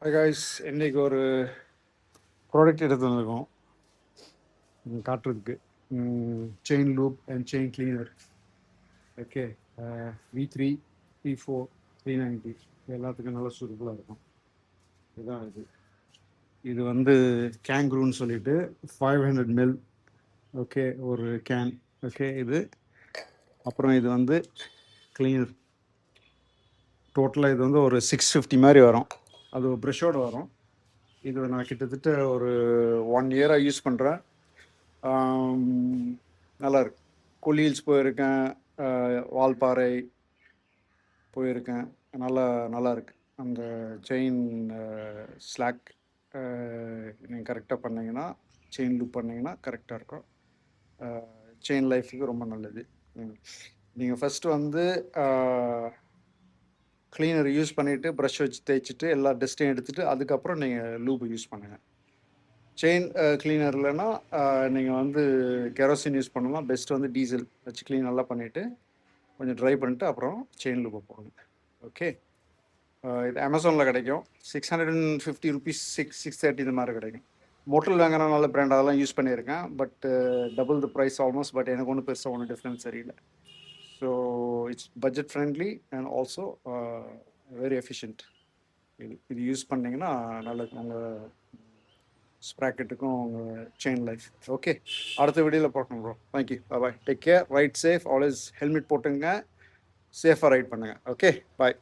Hi guys, இன்றைக்கி ஒரு product எடுத்து வந்திருக்கோம் காட்டுறதுக்கு. Chain loop and chain cleaner. Okay, V3 P4 390 எல்லாத்துக்கும் நல்லா சூப்பராக இருக்கும். இதுதான் இது வந்து கேங்க்ரூன்னு சொல்லிட்டு 500 ml. ஓகே, ஒரு கேன். ஓகே, இது அப்புறம் இது வந்து கிளீனர். டோட்டலாக இது வந்து ஒரு 650 மாதிரி வரும். அது ஒரு ப்ரெஷ்ஷோடு வரும். இது நான் கிட்டத்தட்ட ஒரு 1 இயராக யூஸ் பண்ணுறேன். நல்லாயிருக்கு. கொல்லிஹில்ஸ் போயிருக்கேன், வால்பாறை போயிருக்கேன். நல்லா இருக்கு. அந்த செயின் ஸ்லாக் நீங்கள் கரெக்டாக பண்ணிங்கன்னா, செயின் லூப் பண்ணிங்கன்னா கரெக்டாக இருக்கும். செயின் லைஃபுக்கு ரொம்ப நல்லது. நீங்கள் ஃபஸ்ட்டு வந்து க்ளீனர் யூஸ் பண்ணிவிட்டு ப்ரஷ் வச்சு தேய்ச்சிட்டு எல்லா டஸ்ட்டையும் எடுத்துகிட்டு அதுக்கப்புறம் நீங்கள் லூப் யூஸ் பண்ணுங்கள். செயின் கிளீனர் இல்லைன்னா நீங்கள் வந்து கெரோசின் யூஸ் பண்ணலாம். பெஸ்ட்டு வந்து டீசல் வச்சு க்ளீன் நல்லா பண்ணிவிட்டு கொஞ்சம் ட்ரை பண்ணிட்டு அப்புறம் செயின் லூப்பை போடுங்க. ஓகே, இது அமேசானில் கிடைக்கும். 650 ருபீஸ், 630 இந்த மாதிரி கிடைக்கும். மோட்டல் வாங்குற நல்ல பிராண்ட் அதெல்லாம் யூஸ் பண்ணியிருக்கேன். But double the price almost. But எனக்கு ஒன்றும் பெருசாக ஒன்றும் டிஃப்ரென்ஸ் சரியில்லை. So it's budget friendly and also very efficient. இது யூஸ் பண்ணிங்கன்னா நல்லது உங்கள் ஸ்ப்ராக்கெட்டுக்கும் உங்கள் செயின் லைஃப். ஓகே, அடுத்த வீடியோவில் பார்க்கணும் bro. Thank you, bye. Take care, ride safe, always helmet போட்டுங்க, சேஃபாக ரைட் பண்ணுங்கள். ஓகே, பாய்.